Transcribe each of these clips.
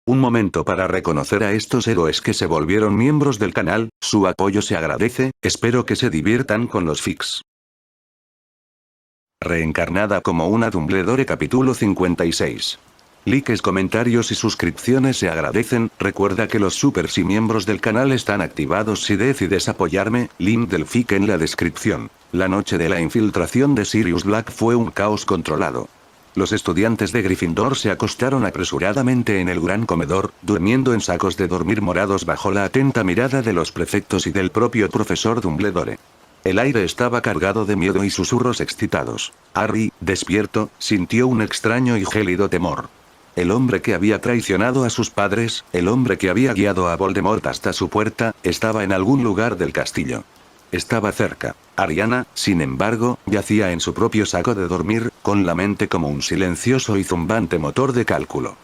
Un momento para reconocer a estos héroes que se volvieron miembros del canal, su apoyo se agradece, espero que se diviertan con los fics. Reencarnada como una Dumbledore capítulo 56. Likes, comentarios y suscripciones se agradecen, recuerda que los supers y miembros del canal están activados si decides apoyarme, link del fic en la descripción. La noche de la infiltración de Sirius Black fue un caos controlado. Los estudiantes de Gryffindor se acostaron apresuradamente en el gran comedor, durmiendo en sacos de dormir morados bajo la atenta mirada de los prefectos y del propio profesor Dumbledore. El aire estaba cargado de miedo y susurros excitados. Harry, despierto, sintió un extraño y gélido temor. El hombre que había traicionado a sus padres, el hombre que había guiado a Voldemort hasta su puerta, estaba en algún lugar del castillo. Estaba cerca. Ariana, sin embargo, yacía en su propio saco de dormir, con la mente como un silencioso y zumbante motor de cálculo.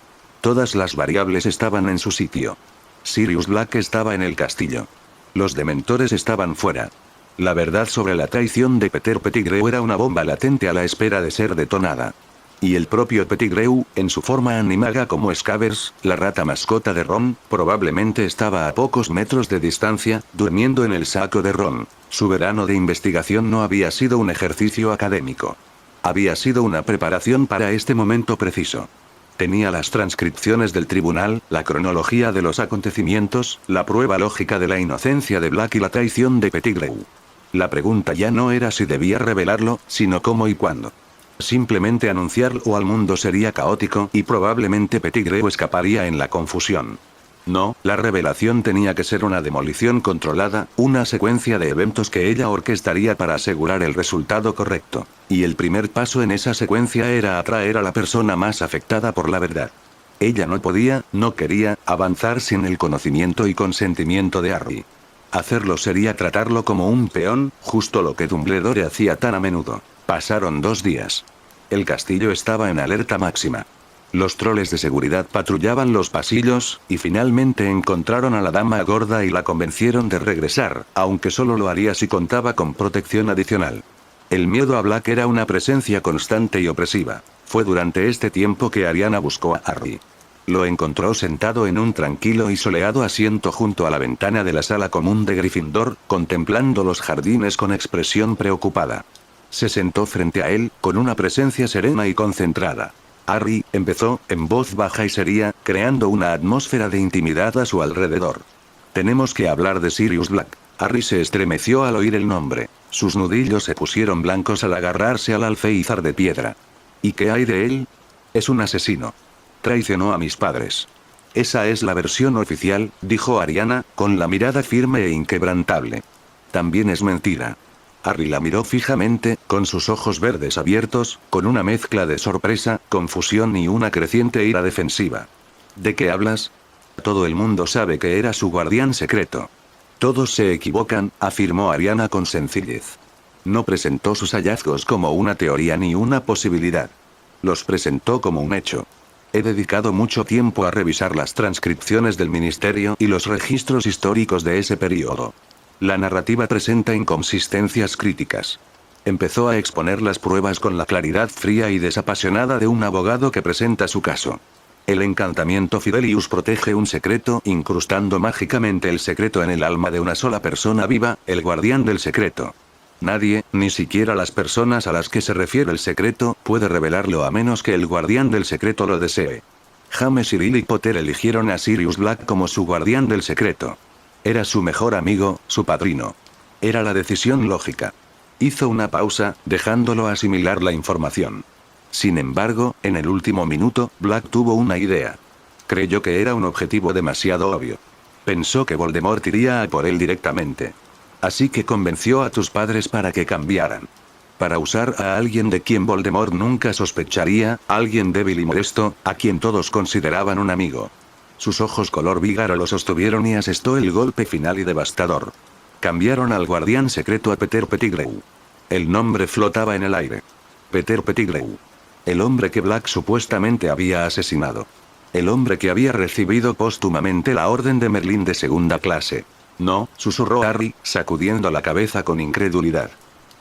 Todas las variables estaban en su sitio. Sirius Black estaba en el castillo. Los dementores estaban fuera. La verdad sobre la traición de Peter Pettigrew era una bomba latente a la espera de ser detonada. Y el propio Pettigrew, en su forma animaga como Scabbers, la rata mascota de Ron, probablemente estaba a pocos metros de distancia, durmiendo en el saco de Ron. Su verano de investigación no había sido un ejercicio académico. Había sido una preparación para este momento preciso. Tenía las transcripciones del tribunal, la cronología de los acontecimientos, la prueba lógica de la inocencia de Black y la traición de Pettigrew. La pregunta ya no era si debía revelarlo, sino cómo y cuándo. Simplemente anunciarlo al mundo sería caótico y probablemente Pettigrew escaparía en la confusión. No, la revelación tenía que ser una demolición controlada, una secuencia de eventos que ella orquestaría para asegurar el resultado correcto. Y el primer paso en esa secuencia era atraer a la persona más afectada por la verdad. Ella no podía, no quería, avanzar sin el conocimiento y consentimiento de Harry. Hacerlo sería tratarlo como un peón, justo lo que Dumbledore hacía tan a menudo. Pasaron 2 días. El castillo estaba en alerta máxima. Los troles de seguridad patrullaban los pasillos, y finalmente encontraron a la dama gorda y la convencieron de regresar, aunque solo lo haría si contaba con protección adicional. El miedo a Black era una presencia constante y opresiva. Fue durante este tiempo que Ariana buscó a Harry. Lo encontró sentado en un tranquilo y soleado asiento junto a la ventana de la sala común de Gryffindor, contemplando los jardines con expresión preocupada. Se sentó frente a él, con una presencia serena y concentrada. Harry, empezó, en voz baja y seria, creando una atmósfera de intimidad a su alrededor. Tenemos que hablar de Sirius Black. Harry se estremeció al oír el nombre. Sus nudillos se pusieron blancos al agarrarse al alféizar de piedra. ¿Y qué hay de él? Es un asesino. Traicionó a mis padres. Esa es la versión oficial, dijo Ariana, con la mirada firme e inquebrantable. También es mentira. Harry la miró fijamente, con sus ojos verdes abiertos, con una mezcla de sorpresa, confusión y una creciente ira defensiva. ¿De qué hablas? Todo el mundo sabe que era su guardián secreto. Todos se equivocan, afirmó Ariana con sencillez. No presentó sus hallazgos como una teoría ni una posibilidad. Los presentó como un hecho. He dedicado mucho tiempo a revisar las transcripciones del ministerio y los registros históricos de ese periodo. La narrativa presenta inconsistencias críticas. Empezó a exponer las pruebas con la claridad fría y desapasionada de un abogado que presenta su caso. El encantamiento Fidelius protege un secreto, incrustando mágicamente el secreto en el alma de una sola persona viva, el guardián del secreto. Nadie, ni siquiera las personas a las que se refiere el secreto, puede revelarlo a menos que el guardián del secreto lo desee. James y Lily Potter eligieron a Sirius Black como su guardián del secreto. Era su mejor amigo, su padrino. Era la decisión lógica. Hizo una pausa, dejándolo asimilar la información. Sin embargo, en el último minuto, Black tuvo una idea. Creyó que era un objetivo demasiado obvio. Pensó que Voldemort iría a por él directamente. Así que convenció a tus padres para que cambiaran. Para usar a alguien de quien Voldemort nunca sospecharía, alguien débil y modesto, a quien todos consideraban un amigo. Sus ojos color vígaro lo sostuvieron y asestó el golpe final y devastador. Cambiaron al guardián secreto a Peter Pettigrew. El nombre flotaba en el aire. Peter Pettigrew. El hombre que Black supuestamente había asesinado. El hombre que había recibido póstumamente la orden de Merlín de segunda clase. No, susurró Harry, sacudiendo la cabeza con incredulidad.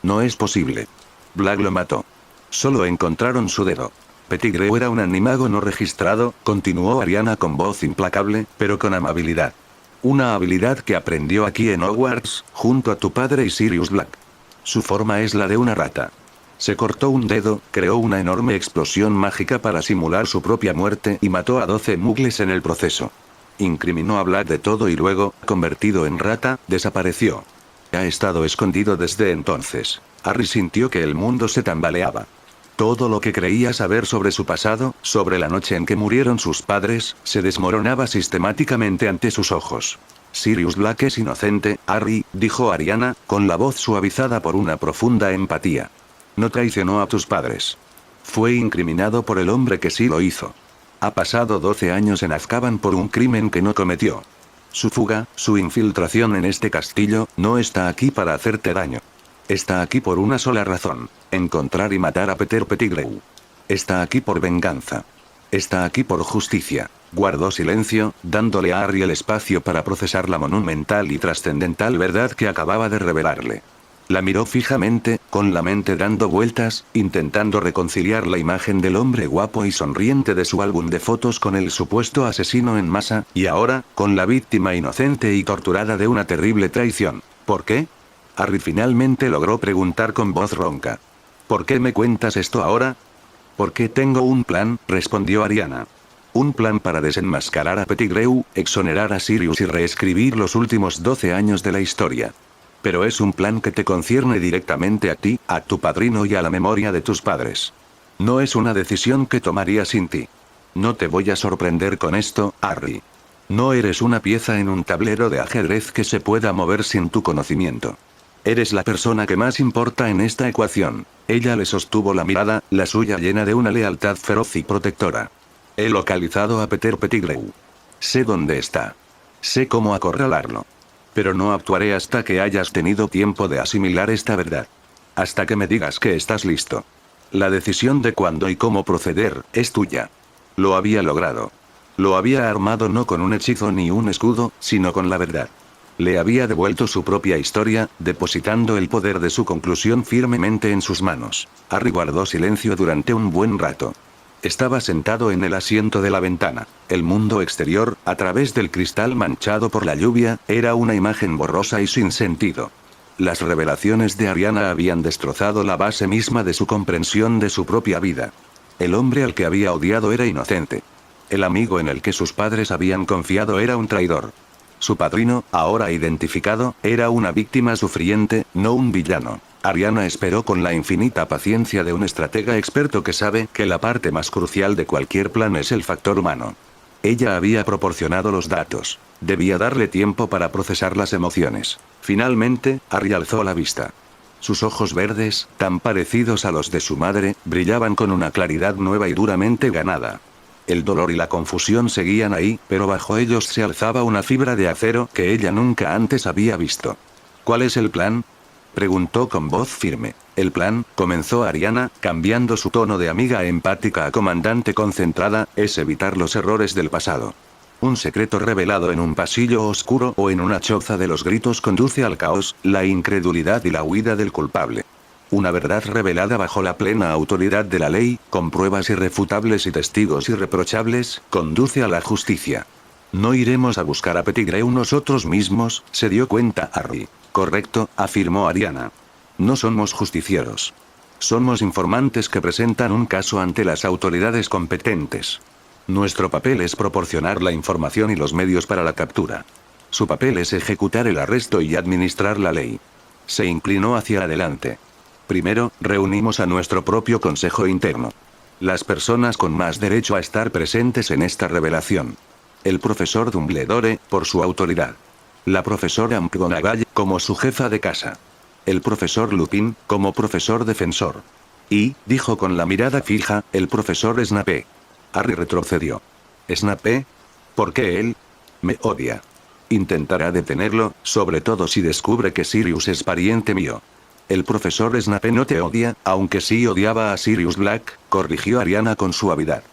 No es posible. Black lo mató. Solo encontraron su dedo. Pettigrew era un animago no registrado, continuó Ariana con voz implacable, pero con amabilidad. Una habilidad que aprendió aquí en Hogwarts, junto a tu padre y Sirius Black. Su forma es la de una rata. Se cortó un dedo, creó una enorme explosión mágica para simular su propia muerte y mató a 12 muggles en el proceso. Incriminó a Black de todo y luego, convertido en rata, desapareció. Ha estado escondido desde entonces. Harry sintió que el mundo se tambaleaba. Todo lo que creía saber sobre su pasado, sobre la noche en que murieron sus padres, se desmoronaba sistemáticamente ante sus ojos. Sirius Black es inocente, Harry, dijo Ariana, con la voz suavizada por una profunda empatía. No traicionó a tus padres. Fue incriminado por el hombre que sí lo hizo. Ha pasado 12 años en Azkaban por un crimen que no cometió. Su fuga, su infiltración en este castillo, no está aquí para hacerte daño. Está aquí por una sola razón: encontrar y matar a Peter Pettigrew. Está aquí por venganza. Está aquí por justicia. Guardó silencio, dándole a Harry el espacio para procesar la monumental y trascendental verdad que acababa de revelarle. La miró fijamente, con la mente dando vueltas, intentando reconciliar la imagen del hombre guapo y sonriente de su álbum de fotos con el supuesto asesino en masa, y ahora, con la víctima inocente y torturada de una terrible traición. ¿Por qué? Harry finalmente logró preguntar con voz ronca. ¿Por qué me cuentas esto ahora? Porque tengo un plan, respondió Ariana. Un plan para desenmascarar a Pettigrew, exonerar a Sirius y reescribir los últimos 12 años de la historia. Pero es un plan que te concierne directamente a ti, a tu padrino y a la memoria de tus padres. No es una decisión que tomaría sin ti. No te voy a sorprender con esto, Harry. No eres una pieza en un tablero de ajedrez que se pueda mover sin tu conocimiento. Eres la persona que más importa en esta ecuación. Ella le sostuvo la mirada, la suya llena de una lealtad feroz y protectora. He localizado a Peter Pettigrew. Sé dónde está. Sé cómo acorralarlo. Pero no actuaré hasta que hayas tenido tiempo de asimilar esta verdad. Hasta que me digas que estás listo. La decisión de cuándo y cómo proceder, es tuya. Lo había logrado. Lo había armado no con un hechizo ni un escudo, sino con la verdad. Le había devuelto su propia historia, depositando el poder de su conclusión firmemente en sus manos. Harry guardó silencio durante un buen rato. Estaba sentado en el asiento de la ventana. El mundo exterior, a través del cristal manchado por la lluvia, era una imagen borrosa y sin sentido. Las revelaciones de Ariana habían destrozado la base misma de su comprensión de su propia vida. El hombre al que había odiado era inocente. El amigo en el que sus padres habían confiado era un traidor. Su padrino, ahora identificado, era una víctima sufriente, no un villano. Ariana esperó con la infinita paciencia de un estratega experto que sabe que la parte más crucial de cualquier plan es el factor humano. Ella había proporcionado los datos. Debía darle tiempo para procesar las emociones. Finalmente, Harry alzó la vista. Sus ojos verdes, tan parecidos a los de su madre, brillaban con una claridad nueva y duramente ganada. El dolor y la confusión seguían ahí, pero bajo ellos se alzaba una fibra de acero que ella nunca antes había visto. ¿Cuál es el plan?, preguntó con voz firme. El plan, comenzó Ariana, cambiando su tono de amiga empática a comandante concentrada, es evitar los errores del pasado. Un secreto revelado en un pasillo oscuro o en una choza de los gritos conduce al caos, la incredulidad y la huida del culpable. Una verdad revelada bajo la plena autoridad de la ley, con pruebas irrefutables y testigos irreprochables, conduce a la justicia. No iremos a buscar a Pettigrew nosotros mismos, se dio cuenta Harry. Correcto, afirmó Ariana. No somos justicieros. Somos informantes que presentan un caso ante las autoridades competentes. Nuestro papel es proporcionar la información y los medios para la captura. Su papel es ejecutar el arresto y administrar la ley. Se inclinó hacia adelante. Primero, reunimos a nuestro propio consejo interno. Las personas con más derecho a estar presentes en esta revelación. El profesor Dumbledore, por su autoridad. La profesora McGonagall, como su jefa de casa. El profesor Lupin, como profesor defensor. Y, dijo con la mirada fija, el profesor Snape. Harry retrocedió. ¿Snape? ¿Por qué él? Me odia. Intentará detenerlo, sobre todo si descubre que Sirius es pariente mío. El profesor Snape no te odia, aunque sí odiaba a Sirius Black, corrigió Ariana con suavidad.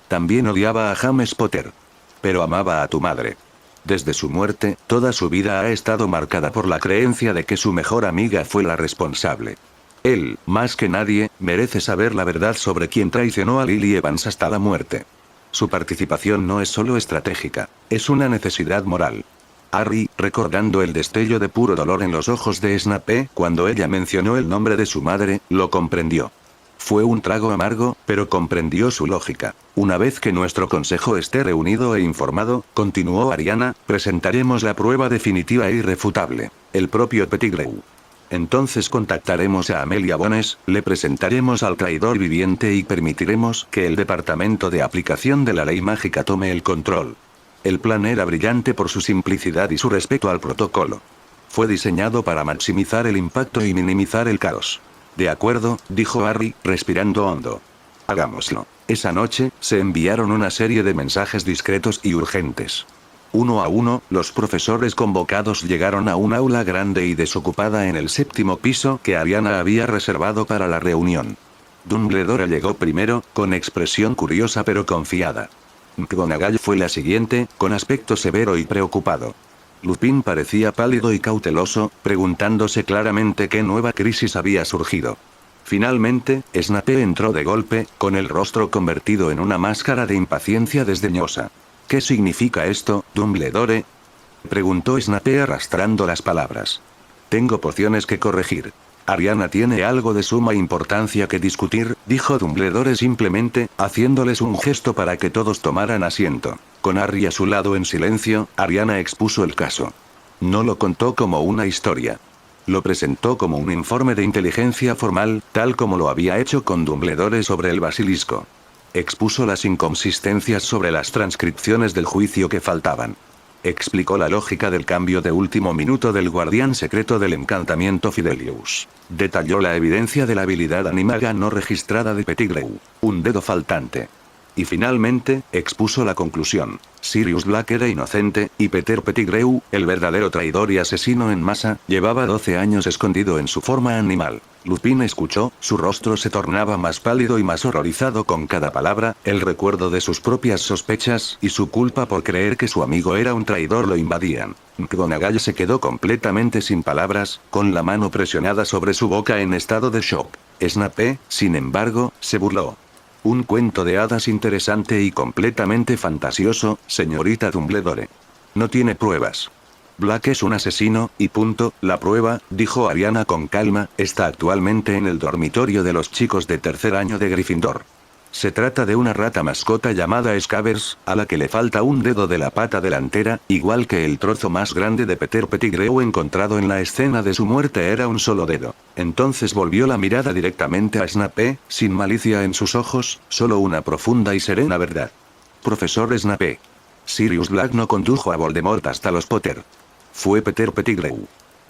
También odiaba a James Potter. Pero amaba a tu madre. Desde su muerte, toda su vida ha estado marcada por la creencia de que su mejor amiga fue la responsable. Él, más que nadie, merece saber la verdad sobre quién traicionó a Lily Evans hasta la muerte. Su participación no es solo estratégica, es una necesidad moral. Harry, recordando el destello de puro dolor en los ojos de Snape cuando ella mencionó el nombre de su madre, lo comprendió. Fue un trago amargo, pero comprendió su lógica. Una vez que nuestro consejo esté reunido e informado, continuó Ariana, presentaremos la prueba definitiva e irrefutable. El propio Pettigrew. Entonces contactaremos a Amelia Bones, le presentaremos al traidor viviente y permitiremos que el Departamento de Aplicación de la Ley Mágica tome el control. El plan era brillante por su simplicidad y su respeto al protocolo. Fue diseñado para maximizar el impacto y minimizar el caos. De acuerdo, dijo Harry, respirando hondo. Hagámoslo. Esa noche, se enviaron una serie de mensajes discretos y urgentes. Uno a uno, los profesores convocados llegaron a un aula grande y desocupada en el 7º piso que Ariana había reservado para la reunión. Dumbledore llegó primero, con expresión curiosa pero confiada. McGonagall fue la siguiente, con aspecto severo y preocupado. Lupin parecía pálido y cauteloso, preguntándose claramente qué nueva crisis había surgido. Finalmente, Snape entró de golpe, con el rostro convertido en una máscara de impaciencia desdeñosa. ¿Qué significa esto, Dumbledore? Preguntó Snape arrastrando las palabras. Tengo pociones que corregir. Ariana tiene algo de suma importancia que discutir, dijo Dumbledore simplemente, haciéndoles un gesto para que todos tomaran asiento. Con Harry a su lado en silencio, Ariana expuso el caso. No lo contó como una historia. Lo presentó como un informe de inteligencia formal, tal como lo había hecho con Dumbledore sobre el basilisco. Expuso las inconsistencias sobre las transcripciones del juicio que faltaban. Explicó la lógica del cambio de último minuto del guardián secreto del encantamiento Fidelius. Detalló la evidencia de la habilidad animaga no registrada de Pettigrew, un dedo faltante. Y finalmente, expuso la conclusión. Sirius Black era inocente, y Peter Pettigrew, el verdadero traidor y asesino en masa, llevaba 12 años escondido en su forma animal. Lupin escuchó, su rostro se tornaba más pálido y más horrorizado con cada palabra, el recuerdo de sus propias sospechas, y su culpa por creer que su amigo era un traidor lo invadían. McGonagall se quedó completamente sin palabras, con la mano presionada sobre su boca en estado de shock. Snape, sin embargo, se burló. Un cuento de hadas interesante y completamente fantasioso, señorita Dumbledore. No tiene pruebas. Black es un asesino, y punto. La prueba, dijo Ariana con calma, está actualmente en el dormitorio de los chicos de tercer año de Gryffindor. Se trata de una rata mascota llamada Scabbers, a la que le falta un dedo de la pata delantera, igual que el trozo más grande de Peter Pettigrew encontrado en la escena de su muerte era un solo dedo. Entonces volvió la mirada directamente a Snape, sin malicia en sus ojos, solo una profunda y serena verdad. Profesor Snape. Sirius Black no condujo a Voldemort hasta los Potter. Fue Peter Pettigrew.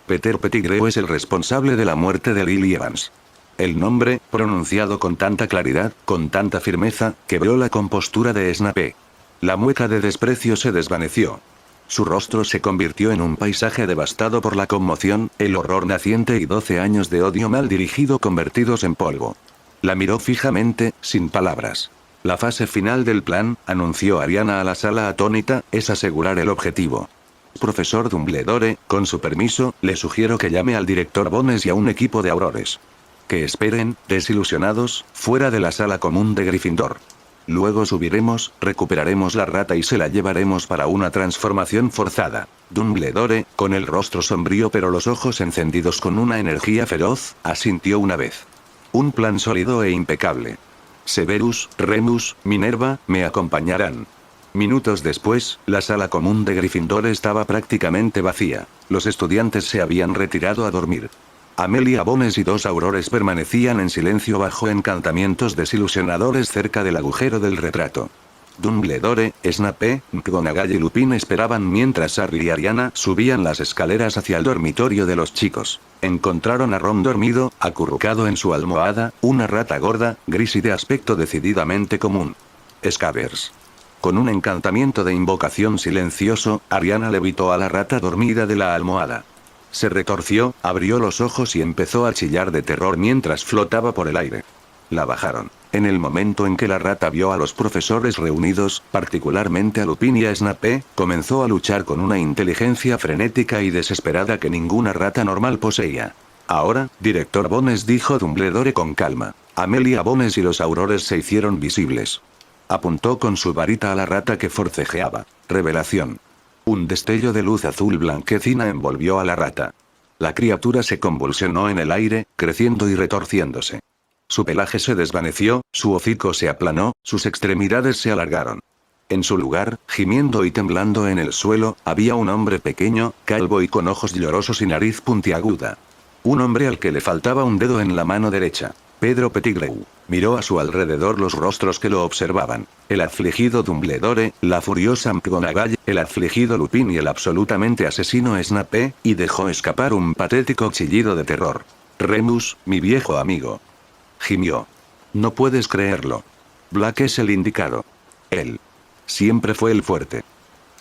Peter Pettigrew es el responsable de la muerte de Lily Evans. El nombre, pronunciado con tanta claridad, con tanta firmeza, quebró la compostura de Snape. La mueca de desprecio se desvaneció. Su rostro se convirtió en un paisaje devastado por la conmoción, el horror naciente y 12 años de odio mal dirigido convertidos en polvo. La miró fijamente, sin palabras. La fase final del plan, anunció Ariana a la sala atónita, es asegurar el objetivo. Profesor Dumbledore, con su permiso, le sugiero que llame al director Bones y a un equipo de aurores. Que esperen, desilusionados, fuera de la sala común de Gryffindor. Luego subiremos, recuperaremos la rata y se la llevaremos para una transformación forzada. Dumbledore, con el rostro sombrío pero los ojos encendidos con una energía feroz, asintió una vez. Un plan sólido e impecable. Severus, Remus, Minerva, me acompañarán. Minutos después, la sala común de Gryffindor estaba prácticamente vacía. Los estudiantes se habían retirado a dormir. Amelia Bones y 2 aurores permanecían en silencio bajo encantamientos desilusionadores cerca del agujero del retrato. Dumbledore, Snape, McGonagall y Lupin esperaban mientras Harry y Ariana subían las escaleras hacia el dormitorio de los chicos. Encontraron a Ron dormido, acurrucado en su almohada, una rata gorda, gris y de aspecto decididamente común. Scabbers. Con un encantamiento de invocación silencioso, Ariana levitó a la rata dormida de la almohada. Se retorció, abrió los ojos y empezó a chillar de terror mientras flotaba por el aire. La bajaron. En el momento en que la rata vio a los profesores reunidos, particularmente a Lupin y a Snape, comenzó a luchar con una inteligencia frenética y desesperada que ninguna rata normal poseía. Ahora, director Bones, dijo Dumbledore con calma. Amelia Bones y los aurores se hicieron visibles. Apuntó con su varita a la rata que forcejeaba. Revelación. Un destello de luz azul blanquecina envolvió a la rata. La criatura se convulsionó en el aire, creciendo y retorciéndose. Su pelaje se desvaneció, su hocico se aplanó, sus extremidades se alargaron. En su lugar, gimiendo y temblando en el suelo, había un hombre pequeño, calvo y con ojos llorosos y nariz puntiaguda. Un hombre al que le faltaba un dedo en la mano derecha. Pedro Pettigrew. Miró a su alrededor los rostros que lo observaban. El afligido Dumbledore, la furiosa McGonagall, el afligido Lupin y el absolutamente asesino Snape, y dejó escapar un patético chillido de terror. Remus, mi viejo amigo. Gimió. No puedes creerlo. Black es el indicado. Él. Siempre fue el fuerte.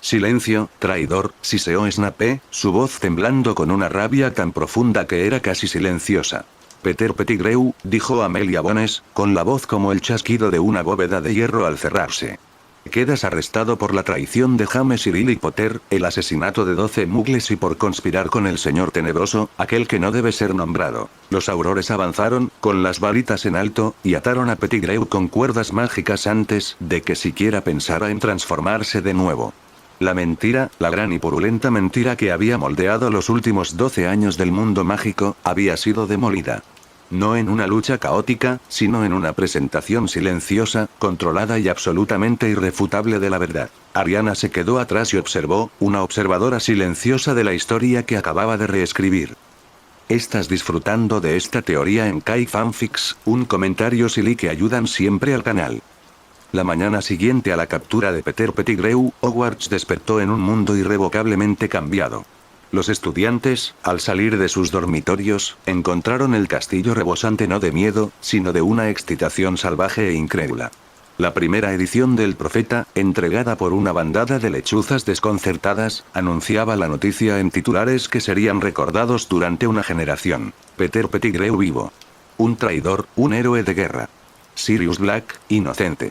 Silencio, traidor, siseó Snape, su voz temblando con una rabia tan profunda que era casi silenciosa. Peter Pettigrew, dijo Amelia Bones, con la voz como el chasquido de una bóveda de hierro al cerrarse. Quedas arrestado por la traición de James y Lily Potter, el asesinato de 12 muggles y por conspirar con el señor tenebroso, aquel que no debe ser nombrado. Los aurores avanzaron, con las varitas en alto, y ataron a Pettigrew con cuerdas mágicas antes de que siquiera pensara en transformarse de nuevo. La mentira, la gran y purulenta mentira que había moldeado los últimos 12 años del mundo mágico, había sido demolida. No en una lucha caótica, sino en una presentación silenciosa, controlada y absolutamente irrefutable de la verdad. Ariana se quedó atrás y observó, una observadora silenciosa de la historia que acababa de reescribir. ¿Estás disfrutando de esta teoría en Kai Fanfics? Un comentario silly que ayudan siempre al canal. La mañana siguiente a la captura de Peter Pettigrew, Hogwarts despertó en un mundo irrevocablemente cambiado. Los estudiantes, al salir de sus dormitorios, encontraron el castillo rebosante no de miedo, sino de una excitación salvaje e incrédula. La primera edición del Profeta, entregada por una bandada de lechuzas desconcertadas, anunciaba la noticia en titulares que serían recordados durante una generación. Peter Pettigrew vivo. Un traidor, un héroe de guerra. Sirius Black, inocente.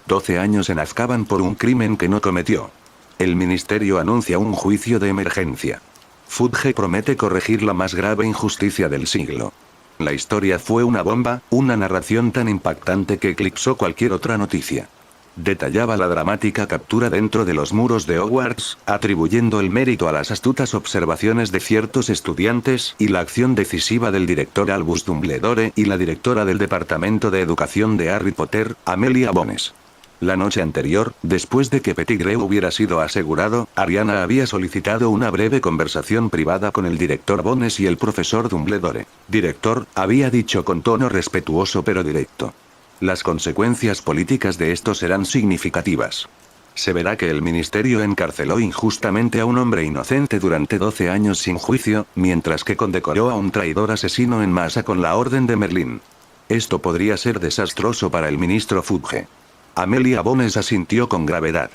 12 años en Azkaban por un crimen que no cometió. El ministerio anuncia un juicio de emergencia. Fudge promete corregir la más grave injusticia del siglo. La historia fue una bomba, una narración tan impactante que eclipsó cualquier otra noticia. Detallaba la dramática captura dentro de los muros de Hogwarts, atribuyendo el mérito a las astutas observaciones de ciertos estudiantes y la acción decisiva del director Albus Dumbledore y la directora del Departamento de Educación de Harry Potter, Amelia Bones. La noche anterior, después de que Pettigrew hubiera sido asegurado, Ariana había solicitado una breve conversación privada con el director Bones y el profesor Dumbledore. Director, había dicho con tono respetuoso pero directo. Las consecuencias políticas de esto serán significativas. Se verá que el ministerio encarceló injustamente a un hombre inocente durante 12 años sin juicio, mientras que condecoró a un traidor asesino en masa con la orden de Merlín. Esto podría ser desastroso para el ministro Fudge. Amelia Bones asintió con gravedad.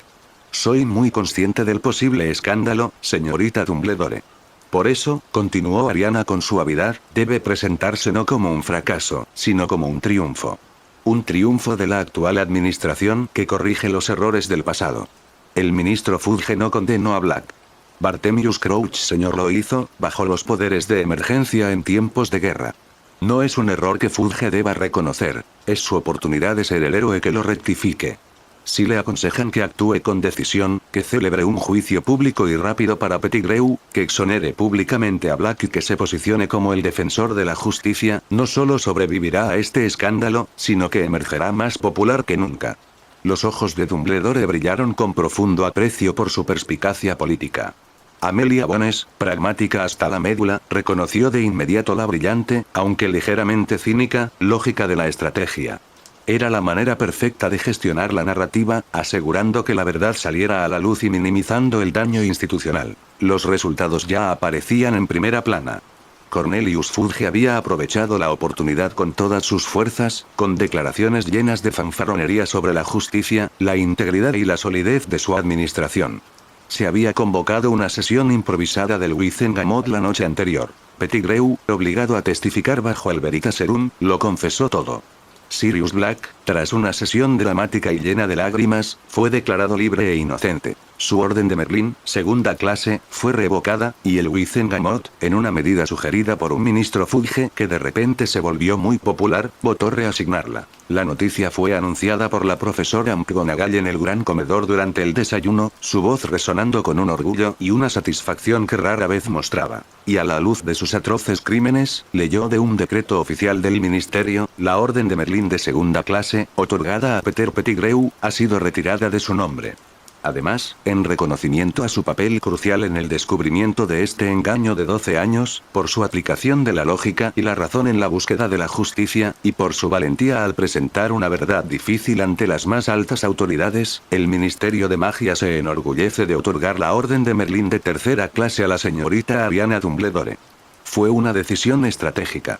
Soy muy consciente del posible escándalo, señorita Dumbledore. Por eso, continuó Ariana con suavidad, debe presentarse no como un fracaso, sino como un triunfo. Un triunfo de la actual administración que corrige los errores del pasado. El ministro Fudge no condenó a Black. Bartemius Crouch señor lo hizo, bajo los poderes de emergencia en tiempos de guerra. No es un error que Fudge deba reconocer, es su oportunidad de ser el héroe que lo rectifique. Si le aconsejan que actúe con decisión, que celebre un juicio público y rápido para Pettigrew, que exonere públicamente a Black y que se posicione como el defensor de la justicia, no solo sobrevivirá a este escándalo, sino que emergerá más popular que nunca. Los ojos de Dumbledore brillaron con profundo aprecio por su perspicacia política. Amelia Bones, pragmática hasta la médula, reconoció de inmediato la brillante, aunque ligeramente cínica, lógica de la estrategia. Era la manera perfecta de gestionar la narrativa, asegurando que la verdad saliera a la luz y minimizando el daño institucional. Los resultados ya aparecían en primera plana. Cornelius Fudge había aprovechado la oportunidad con todas sus fuerzas, con declaraciones llenas de fanfarronería sobre la justicia, la integridad y la solidez de su administración. Se había convocado una sesión improvisada del Wizengamot la noche anterior. Pettigrew, obligado a testificar bajo el Veritaserum, lo confesó todo. Sirius Black, tras una sesión dramática y llena de lágrimas, fue declarado libre e inocente. Su orden de Merlín, segunda clase, fue revocada, y el Wizengamot, en una medida sugerida por un ministro Fudge que de repente se volvió muy popular, votó reasignarla. La noticia fue anunciada por la profesora McGonagall en el gran comedor durante el desayuno, su voz resonando con un orgullo y una satisfacción que rara vez mostraba. Y a la luz de sus atroces crímenes, leyó de un decreto oficial del ministerio, la orden de Merlín de segunda clase, otorgada a Peter Pettigrew, ha sido retirada de su nombre. Además, en reconocimiento a su papel crucial en el descubrimiento de este engaño de 12 años, por su aplicación de la lógica y la razón en la búsqueda de la justicia, y por su valentía al presentar una verdad difícil ante las más altas autoridades, el Ministerio de Magia se enorgullece de otorgar la Orden de Merlín de tercera clase a la señorita Ariana Dumbledore. Fue una decisión estratégica.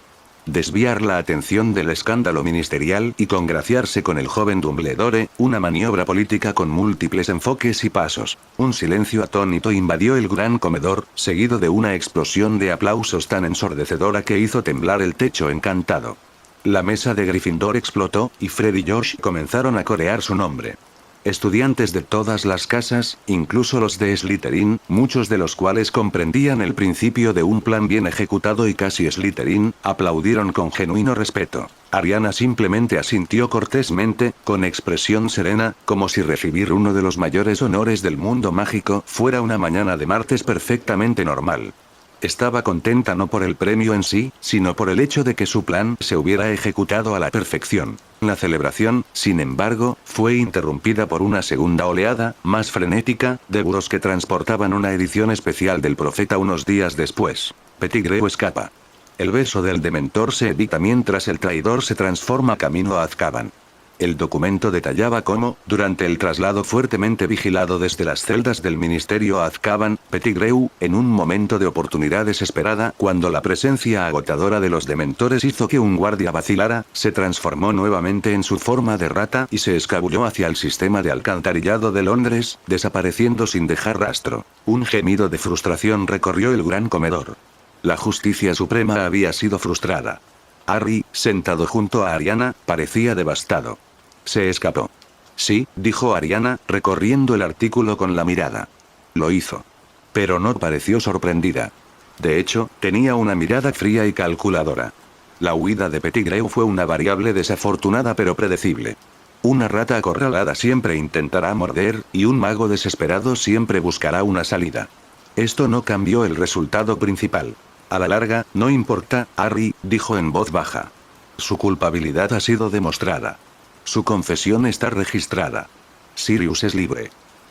Desviar la atención del escándalo ministerial y congraciarse con el joven Dumbledore, una maniobra política con múltiples enfoques y pasos. Un silencio atónito invadió el gran comedor, seguido de una explosión de aplausos tan ensordecedora que hizo temblar el techo encantado. La mesa de Gryffindor explotó, y Fred y George comenzaron a corear su nombre. Estudiantes de todas las casas, incluso los de Slytherin, muchos de los cuales comprendían el principio de un plan bien ejecutado y casi Slytherin, aplaudieron con genuino respeto. Ariana simplemente asintió cortésmente, con expresión serena, como si recibir uno de los mayores honores del mundo mágico fuera una mañana de martes perfectamente normal. Estaba contenta no por el premio en sí, sino por el hecho de que su plan se hubiera ejecutado a la perfección. La celebración, sin embargo, fue interrumpida por una segunda oleada, más frenética, de buros que transportaban una edición especial del Profeta unos días después. Pettigrew escapa. El beso del Dementor se edita mientras el traidor se transforma camino a Azkaban. El documento detallaba cómo, durante el traslado fuertemente vigilado desde las celdas del ministerio a Azkaban, Pettigrew, en un momento de oportunidad desesperada, cuando la presencia agotadora de los dementores hizo que un guardia vacilara, se transformó nuevamente en su forma de rata y se escabulló hacia el sistema de alcantarillado de Londres, desapareciendo sin dejar rastro. Un gemido de frustración recorrió el gran comedor. La justicia suprema había sido frustrada. Harry, sentado junto a Ariana, parecía devastado. Se escapó. Sí, dijo Ariana, recorriendo el artículo con la mirada. Lo hizo. Pero no pareció sorprendida. De hecho, tenía una mirada fría y calculadora. La huida de Pettigrew fue una variable desafortunada pero predecible. Una rata acorralada siempre intentará morder, y un mago desesperado siempre buscará una salida. Esto no cambió el resultado principal. A la larga, no importa, Harry, dijo en voz baja. Su culpabilidad ha sido demostrada. Su confesión está registrada. Sirius es libre.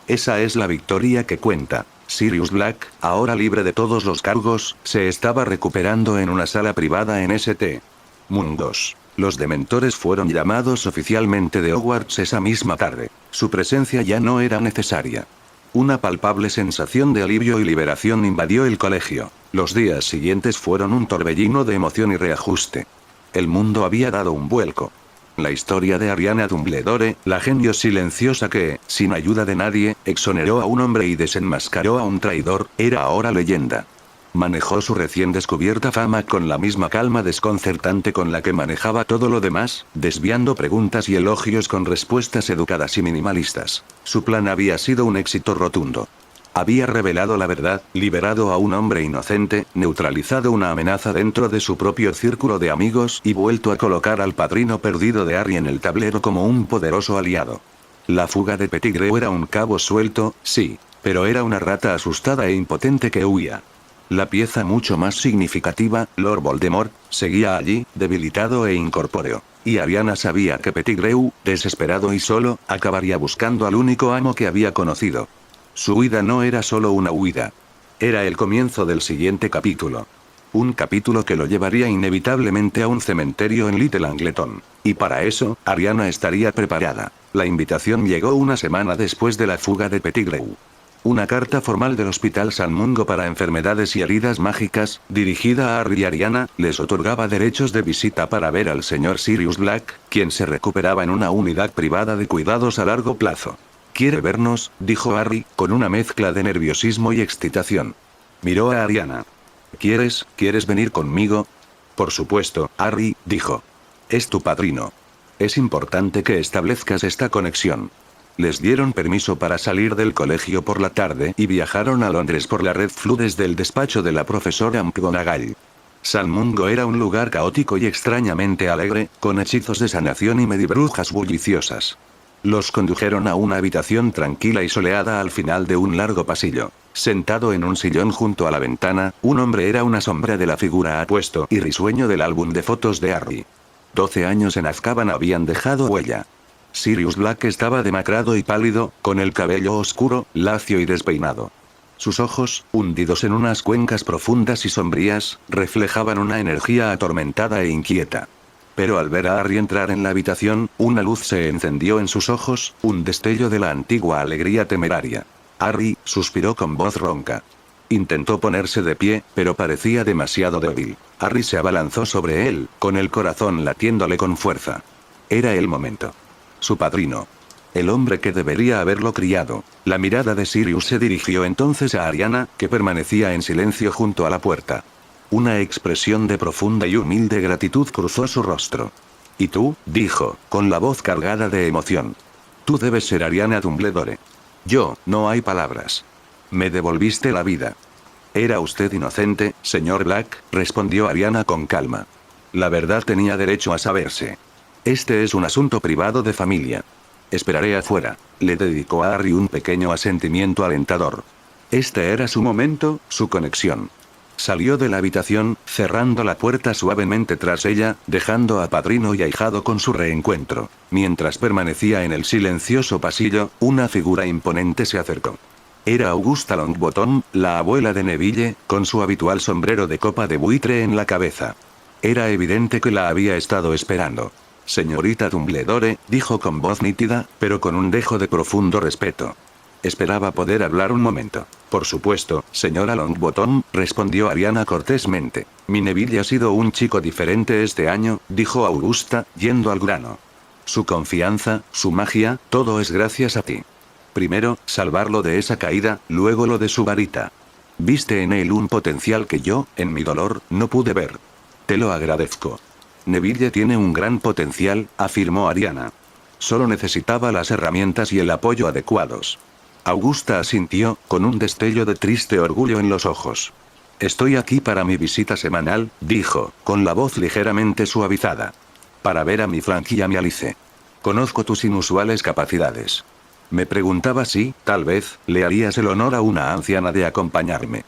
Esa es la victoria que cuenta. Sirius Black, ahora libre de todos los cargos, se estaba recuperando en una sala privada en St. Mundos. Los dementores fueron llamados oficialmente de Hogwarts esa misma tarde. Su presencia ya no era necesaria. Una palpable sensación de alivio y liberación invadió el colegio. Los días siguientes fueron un torbellino de emoción y reajuste. El mundo había dado un vuelco. La historia de Ariana Dumbledore, la genio silenciosa que, sin ayuda de nadie, exoneró a un hombre y desenmascaró a un traidor, era ahora leyenda. Manejó su recién descubierta fama con la misma calma desconcertante con la que manejaba todo lo demás, desviando preguntas y elogios con respuestas educadas y minimalistas. Su plan había sido un éxito rotundo. Había revelado la verdad, liberado a un hombre inocente, neutralizado una amenaza dentro de su propio círculo de amigos y vuelto a colocar al padrino perdido de Harry en el tablero como un poderoso aliado. La fuga de Pettigrew era un cabo suelto, sí, pero era una rata asustada e impotente que huía. La pieza mucho más significativa, Lord Voldemort, seguía allí, debilitado e incorpóreo. Y Ariana sabía que Pettigrew, desesperado y solo, acabaría buscando al único amo que había conocido. Su huida no era solo una huida. Era el comienzo del siguiente capítulo. Un capítulo que lo llevaría inevitablemente a un cementerio en Little Angleton. Y para eso, Ariana estaría preparada. La invitación llegó una semana después de la fuga de Pettigrew. Una carta formal del Hospital San Mungo para enfermedades y heridas mágicas, dirigida a Harry y Ariana, les otorgaba derechos de visita para ver al señor Sirius Black, quien se recuperaba en una unidad privada de cuidados a largo plazo. «¿Quiere vernos?», dijo Harry, con una mezcla de nerviosismo y excitación. Miró a Ariana. ¿Quieres venir conmigo? Por supuesto, Harry, dijo. Es tu padrino. Es importante que establezcas esta conexión. Les dieron permiso para salir del colegio por la tarde y viajaron a Londres por la Red Flu desde el despacho de la profesora McGonagall. San Mungo era un lugar caótico y extrañamente alegre, con hechizos de sanación y medibrujas bulliciosas. Los condujeron a una habitación tranquila y soleada al final de un largo pasillo. Sentado en un sillón junto a la ventana, un hombre era una sombra de la figura apuesto y risueño del álbum de fotos de Harry. 12 años en Azkaban habían dejado huella. Sirius Black estaba demacrado y pálido, con el cabello oscuro, lacio y despeinado. Sus ojos, hundidos en unas cuencas profundas y sombrías, reflejaban una energía atormentada e inquieta. Pero al ver a Harry entrar en la habitación, una luz se encendió en sus ojos, un destello de la antigua alegría temeraria. Harry suspiró con voz ronca. Intentó ponerse de pie, pero parecía demasiado débil. Harry se abalanzó sobre él, con el corazón latiéndole con fuerza. Era el momento. Su padrino. El hombre que debería haberlo criado. La mirada de Sirius se dirigió entonces a Ariana, que permanecía en silencio junto a la puerta. Una expresión de profunda y humilde gratitud cruzó su rostro. «¿Y tú?», dijo, con la voz cargada de emoción. «Tú debes ser Ariana Dumbledore». «Yo, no hay palabras. Me devolviste la vida». «Era usted inocente, señor Black», respondió Ariana con calma. «La verdad tenía derecho a saberse. Este es un asunto privado de familia. Esperaré afuera», le dedicó a Harry un pequeño asentimiento alentador. Este era su momento, su conexión. Salió de la habitación, cerrando la puerta suavemente tras ella, dejando a padrino y ahijado con su reencuentro. Mientras permanecía en el silencioso pasillo, una figura imponente se acercó. Era Augusta Longbottom, la abuela de Neville, con su habitual sombrero de copa de buitre en la cabeza. Era evidente que la había estado esperando. «Señorita Dumbledore», dijo con voz nítida, pero con un dejo de profundo respeto. Esperaba poder hablar un momento. «Por supuesto, señora Longbottom», respondió Ariana cortésmente. «Mi Neville ha sido un chico diferente este año», dijo Augusta, yendo al grano. «Su confianza, su magia, todo es gracias a ti. Primero, salvarlo de esa caída, luego lo de su varita. Viste en él un potencial que yo, en mi dolor, no pude ver. Te lo agradezco». «Neville tiene un gran potencial», afirmó Ariana. «Solo necesitaba las herramientas y el apoyo adecuados». Augusta asintió, con un destello de triste orgullo en los ojos. «Estoy aquí para mi visita semanal», dijo, con la voz ligeramente suavizada. «Para ver a mi Frank y a mi Alice. Conozco tus inusuales capacidades. Me preguntaba si, tal vez, le harías el honor a una anciana de acompañarme.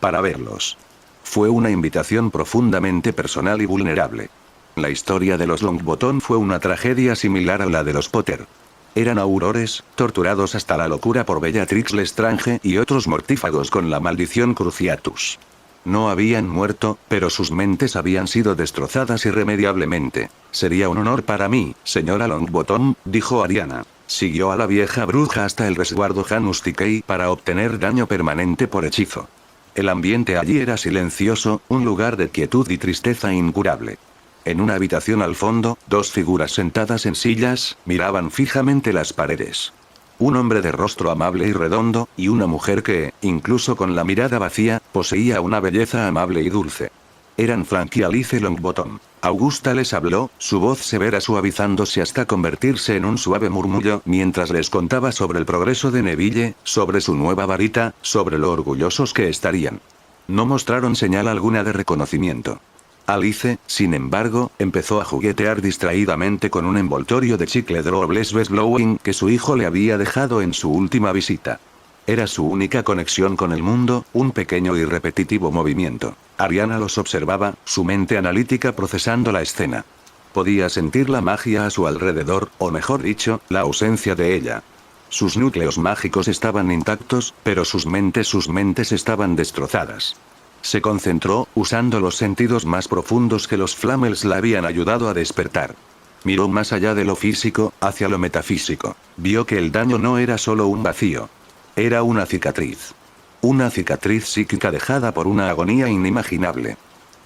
Para verlos». Fue una invitación profundamente personal y vulnerable. La historia de los Longbottom fue una tragedia similar a la de los Potter. Eran aurores, torturados hasta la locura por Bellatrix Lestrange y otros mortífagos con la maldición Cruciatus. No habían muerto, pero sus mentes habían sido destrozadas irremediablemente. «Sería un honor para mí, señora Longbottom», dijo Ariana. Siguió a la vieja bruja hasta el resguardo Janus Tikei para obtener daño permanente por hechizo. El ambiente allí era silencioso, un lugar de quietud y tristeza incurable. En una habitación al fondo, dos figuras sentadas en sillas, miraban fijamente las paredes. Un hombre de rostro amable y redondo, y una mujer que, incluso con la mirada vacía, poseía una belleza amable y dulce. Eran Frank y Alice Longbottom. Augusta les habló, su voz severa suavizándose hasta convertirse en un suave murmullo mientras les contaba sobre el progreso de Neville, sobre su nueva varita, sobre lo orgullosos que estarían. No mostraron señal alguna de reconocimiento. Alice, sin embargo, empezó a juguetear distraídamente con un envoltorio de chicle Droplets Blowing que su hijo le había dejado en su última visita. Era su única conexión con el mundo, un pequeño y repetitivo movimiento. Ariana los observaba, su mente analítica procesando la escena. Podía sentir la magia a su alrededor, o mejor dicho, la ausencia de ella. Sus núcleos mágicos estaban intactos, pero sus mentes estaban destrozadas. Se concentró, usando los sentidos más profundos que los Flamels la habían ayudado a despertar. Miró más allá de lo físico, hacia lo metafísico. Vio que el daño no era solo un vacío. Era una cicatriz. Una cicatriz psíquica dejada por una agonía inimaginable.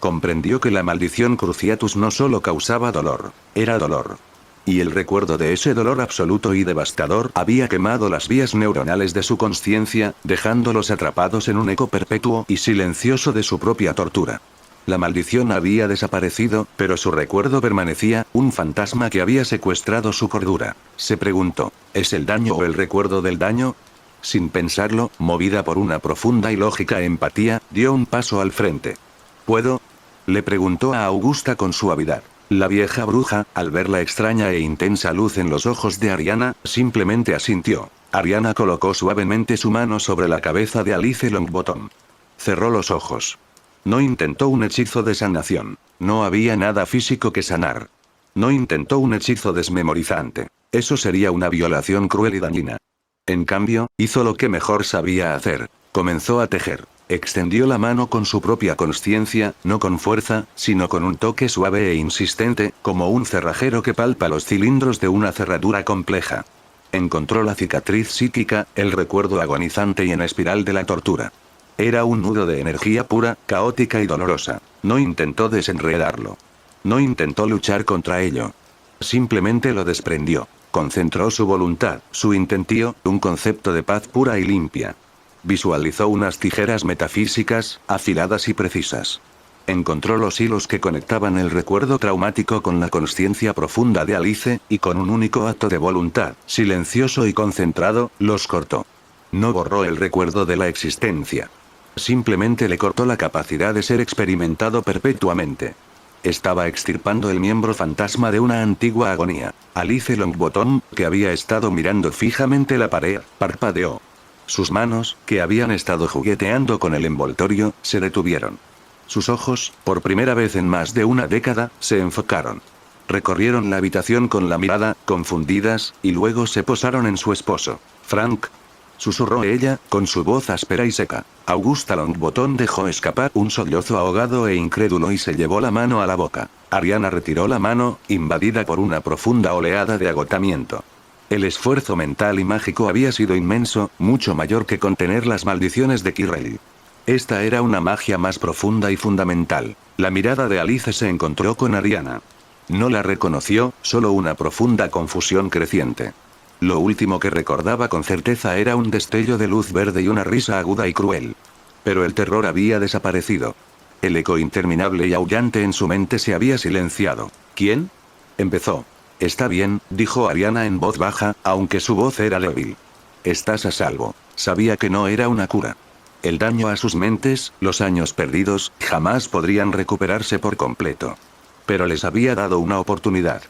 Comprendió que la maldición Cruciatus no solo causaba dolor, era dolor. Y el recuerdo de ese dolor absoluto y devastador había quemado las vías neuronales de su conciencia, dejándolos atrapados en un eco perpetuo y silencioso de su propia tortura. La maldición había desaparecido, pero su recuerdo permanecía, un fantasma que había secuestrado su cordura. Se preguntó, ¿es el daño o el recuerdo del daño? Sin pensarlo, movida por una profunda y lógica empatía, dio un paso al frente. ¿Puedo? Le preguntó a Augusta con suavidad. La vieja bruja, al ver la extraña e intensa luz en los ojos de Ariana, simplemente asintió. Ariana colocó suavemente su mano sobre la cabeza de Alice Longbottom. Cerró los ojos. No intentó un hechizo de sanación. No había nada físico que sanar. No intentó un hechizo desmemorizante. Eso sería una violación cruel y dañina. En cambio, hizo lo que mejor sabía hacer. Comenzó a tejer. Extendió la mano con su propia consciencia, no con fuerza, sino con un toque suave e insistente, como un cerrajero que palpa los cilindros de una cerradura compleja. Encontró la cicatriz psíquica, el recuerdo agonizante y en espiral de la tortura. Era un nudo de energía pura, caótica y dolorosa. No intentó desenredarlo. No intentó luchar contra ello. Simplemente lo desprendió. Concentró su voluntad, su intentío, un concepto de paz pura y limpia. Visualizó unas tijeras metafísicas, afiladas y precisas. Encontró los hilos que conectaban el recuerdo traumático con la consciencia profunda de Alice, y con un único acto de voluntad, silencioso y concentrado, los cortó. No borró el recuerdo de la existencia. Simplemente le cortó la capacidad de ser experimentado perpetuamente. Estaba extirpando el miembro fantasma de una antigua agonía. Alice Longbottom, que había estado mirando fijamente la pared, parpadeó. Sus manos, que habían estado jugueteando con el envoltorio, se detuvieron. Sus ojos, por primera vez en más de una década, se enfocaron. Recorrieron la habitación con la mirada, confundidas, y luego se posaron en su esposo. «Frank», susurró ella, con su voz áspera y seca. Augusta Longbottom dejó escapar un sollozo ahogado e incrédulo y se llevó la mano a la boca. Ariana retiró la mano, invadida por una profunda oleada de agotamiento. El esfuerzo mental y mágico había sido inmenso, mucho mayor que contener las maldiciones de Kirrell. Esta era una magia más profunda y fundamental. La mirada de Alice se encontró con Ariana. No la reconoció, solo una profunda confusión creciente. Lo último que recordaba con certeza era un destello de luz verde y una risa aguda y cruel. Pero el terror había desaparecido. El eco interminable y aullante en su mente se había silenciado. ¿Quién? Empezó. Está bien, dijo Ariana en voz baja, aunque su voz era débil. Estás a salvo. Sabía que no era una cura. El daño a sus mentes, los años perdidos, jamás podrían recuperarse por completo. Pero les había dado una oportunidad.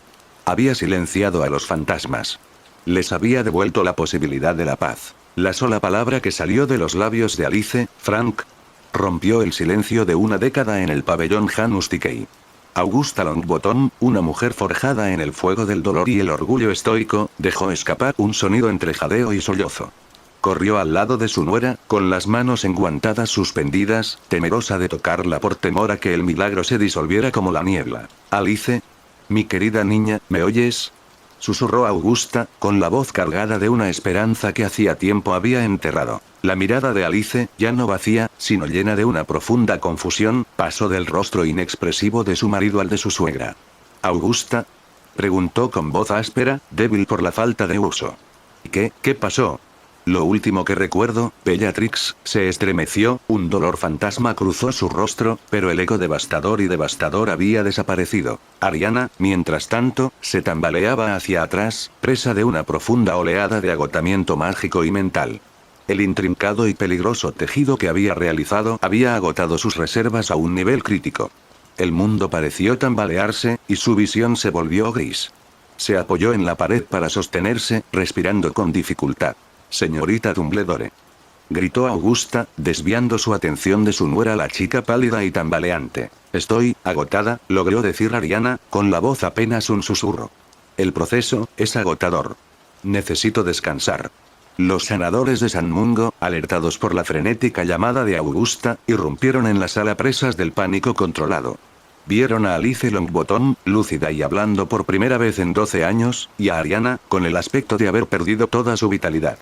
Había silenciado a los fantasmas. Les había devuelto la posibilidad de la paz. La sola palabra que salió de los labios de Alice, Frank, rompió el silencio de una década en el pabellón Hanustikei. Augusta Longbottom, una mujer forjada en el fuego del dolor y el orgullo estoico, dejó escapar un sonido entre jadeo y sollozo. Corrió al lado de su nuera, con las manos enguantadas suspendidas, temerosa de tocarla por temor a que el milagro se disolviera como la niebla. Alice, mi querida niña, ¿me oyes?, susurró Augusta, con la voz cargada de una esperanza que hacía tiempo había enterrado. La mirada de Alice, ya no vacía, sino llena de una profunda confusión, pasó del rostro inexpresivo de su marido al de su suegra. ¿Augusta?, preguntó con voz áspera, débil por la falta de uso. ¿Qué pasó? Lo último que recuerdo, Bellatrix, se estremeció, un dolor fantasma cruzó su rostro, pero el eco devastador había desaparecido. Ariana, mientras tanto, se tambaleaba hacia atrás, presa de una profunda oleada de agotamiento mágico y mental. El intrincado y peligroso tejido que había realizado había agotado sus reservas a un nivel crítico. El mundo pareció tambalearse, y su visión se volvió gris. Se apoyó en la pared para sostenerse, respirando con dificultad. «Señorita Dumbledore», gritó Augusta, desviando su atención de su nuera, la chica pálida y tambaleante. «Estoy agotada», logró decir Ariana, con la voz apenas un susurro. «El proceso es agotador. Necesito descansar». Los sanadores de San Mungo, alertados por la frenética llamada de Augusta, irrumpieron en la sala presas del pánico controlado. Vieron a Alice Longbottom, lúcida y hablando por primera vez en 12 años, y a Ariana, con el aspecto de haber perdido toda su vitalidad.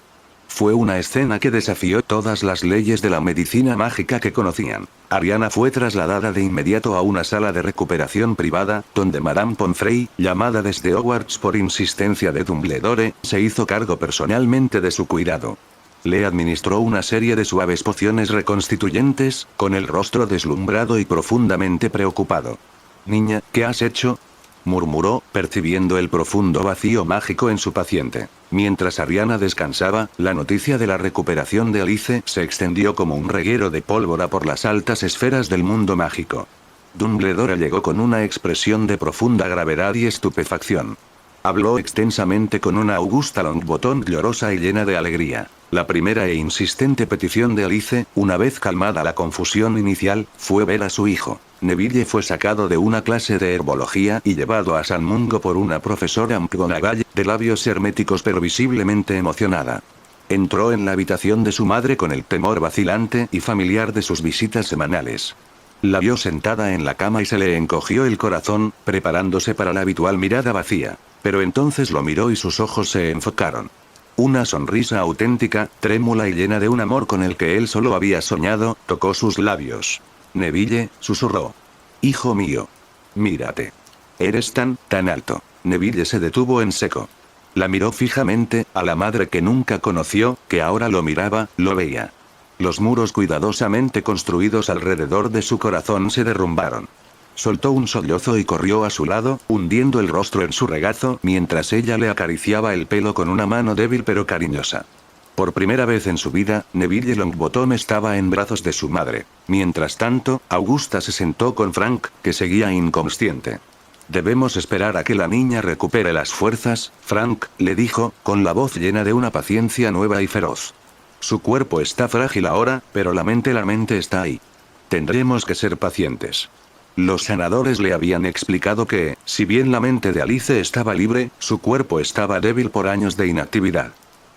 Fue una escena que desafió todas las leyes de la medicina mágica que conocían. Ariana fue trasladada de inmediato a una sala de recuperación privada, donde Madame Pomfrey, llamada desde Hogwarts por insistencia de Dumbledore, se hizo cargo personalmente de su cuidado. Le administró una serie de suaves pociones reconstituyentes, con el rostro deslumbrado y profundamente preocupado. «Niña, ¿qué has hecho?», murmuró, percibiendo el profundo vacío mágico en su paciente. Mientras Ariana descansaba, la noticia de la recuperación de Alice se extendió como un reguero de pólvora por las altas esferas del mundo mágico. Dumbledore llegó con una expresión de profunda gravedad y estupefacción. Habló extensamente con una Augusta Longbottom llorosa y llena de alegría. La primera e insistente petición de Alice, una vez calmada la confusión inicial, fue ver a su hijo. Neville fue sacado de una clase de herbología y llevado a San Mungo por una profesora McGonagall, de labios herméticos pero visiblemente emocionada. Entró en la habitación de su madre con el temor vacilante y familiar de sus visitas semanales. La vio sentada en la cama y se le encogió el corazón, preparándose para la habitual mirada vacía. Pero entonces lo miró y sus ojos se enfocaron. Una sonrisa auténtica, trémula y llena de un amor con el que él solo había soñado, tocó sus labios. «Neville», susurró. «Hijo mío. Mírate. Eres tan alto». Neville se detuvo en seco. La miró fijamente, a la madre que nunca conoció, que ahora lo miraba, lo veía. Los muros cuidadosamente construidos alrededor de su corazón se derrumbaron. Soltó un sollozo y corrió a su lado, hundiendo el rostro en su regazo, mientras ella le acariciaba el pelo con una mano débil pero cariñosa. Por primera vez en su vida, Neville Longbottom estaba en brazos de su madre. Mientras tanto, Augusta se sentó con Frank, que seguía inconsciente. «Debemos esperar a que la niña recupere las fuerzas», Frank le dijo, con la voz llena de una paciencia nueva y feroz. «Su cuerpo está frágil ahora, pero la mente está ahí. Tendremos que ser pacientes». Los sanadores le habían explicado que, si bien la mente de Alice estaba libre, su cuerpo estaba débil por años de inactividad.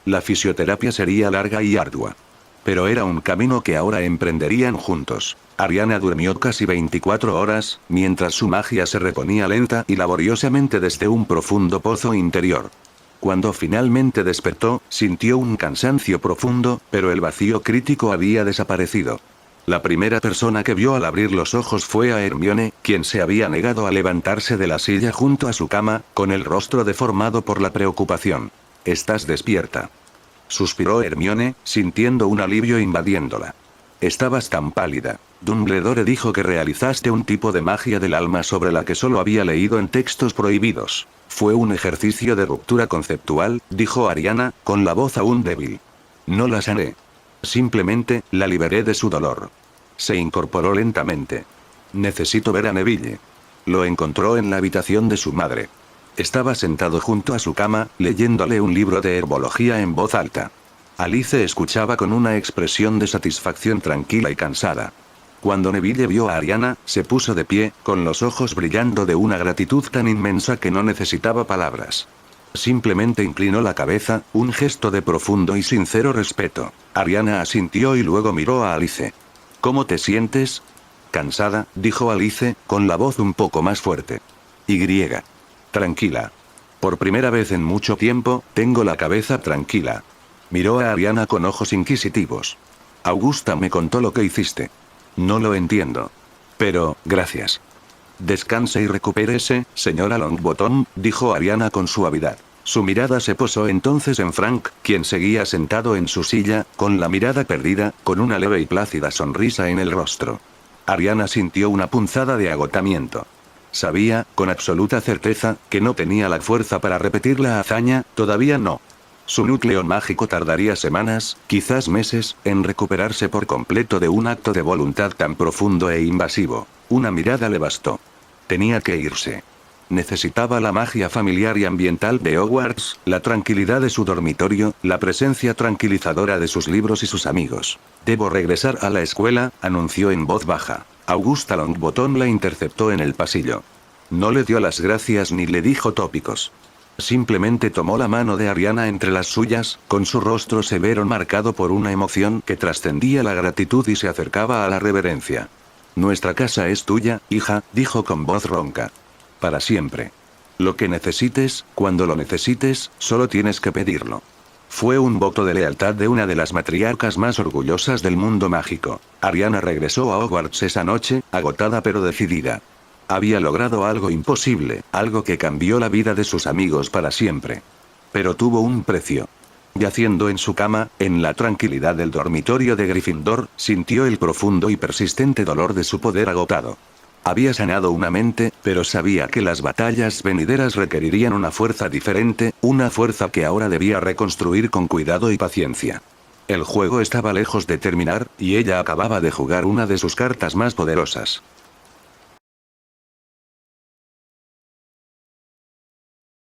La fisioterapia sería larga y ardua. Pero era un camino que ahora emprenderían juntos. Ariana durmió casi 24 horas, mientras su magia se reponía lenta y laboriosamente desde un profundo pozo interior. Cuando finalmente despertó, sintió un cansancio profundo, pero el vacío crítico había desaparecido. La primera persona que vio al abrir los ojos fue a Hermione, quien se había negado a levantarse de la silla junto a su cama, con el rostro deformado por la preocupación. «Estás despierta», suspiró Hermione, sintiendo un alivio invadiéndola. «Estabas tan pálida. Dumbledore dijo que realizaste un tipo de magia del alma sobre la que solo había leído en textos prohibidos. Fue un ejercicio de ruptura conceptual», dijo Ariana, con la voz aún débil. «No la sané. Simplemente, la liberé de su dolor». Se incorporó lentamente. «Necesito ver a Neville». Lo encontró en la habitación de su madre. Estaba sentado junto a su cama, leyéndole un libro de herbología en voz alta. Alice escuchaba con una expresión de satisfacción tranquila y cansada. Cuando Neville vio a Ariana, se puso de pie, con los ojos brillando de una gratitud tan inmensa que no necesitaba palabras. Simplemente inclinó la cabeza, un gesto de profundo y sincero respeto. Ariana asintió y luego miró a Alice. «¿Cómo te sientes?» «Cansada», dijo Alice, con la voz un poco más fuerte. «Tranquila. Por primera vez en mucho tiempo, tengo la cabeza tranquila». Miró a Ariana con ojos inquisitivos. «Augusta me contó lo que hiciste. No lo entiendo. Pero, gracias». «Descanse y recupérese, señora Longbottom», dijo Ariana con suavidad. Su mirada se posó entonces en Frank, quien seguía sentado en su silla, con la mirada perdida, con una leve y plácida sonrisa en el rostro. Ariana sintió una punzada de agotamiento. Sabía, con absoluta certeza, que no tenía la fuerza para repetir la hazaña, todavía no. Su núcleo mágico tardaría semanas, quizás meses, en recuperarse por completo de un acto de voluntad tan profundo e invasivo. Una mirada le bastó. Tenía que irse. Necesitaba la magia familiar y ambiental de Hogwarts, la tranquilidad de su dormitorio, la presencia tranquilizadora de sus libros y sus amigos. «Debo regresar a la escuela», anunció en voz baja. Augusta Longbottom la interceptó en el pasillo. No le dio las gracias ni le dijo tópicos. Simplemente tomó la mano de Ariana entre las suyas, con su rostro severo marcado por una emoción que trascendía la gratitud y se acercaba a la reverencia. «Nuestra casa es tuya, hija», dijo con voz ronca. «Para siempre. Lo que necesites, cuando lo necesites, solo tienes que pedirlo». Fue un voto de lealtad de una de las matriarcas más orgullosas del mundo mágico. Ariana regresó a Hogwarts esa noche, agotada pero decidida. Había logrado algo imposible, algo que cambió la vida de sus amigos para siempre. Pero tuvo un precio. Yaciendo en su cama, en la tranquilidad del dormitorio de Gryffindor, sintió el profundo y persistente dolor de su poder agotado. Había sanado una mente, pero sabía que las batallas venideras requerirían una fuerza diferente, una fuerza que ahora debía reconstruir con cuidado y paciencia. El juego estaba lejos de terminar, y ella acababa de jugar una de sus cartas más poderosas.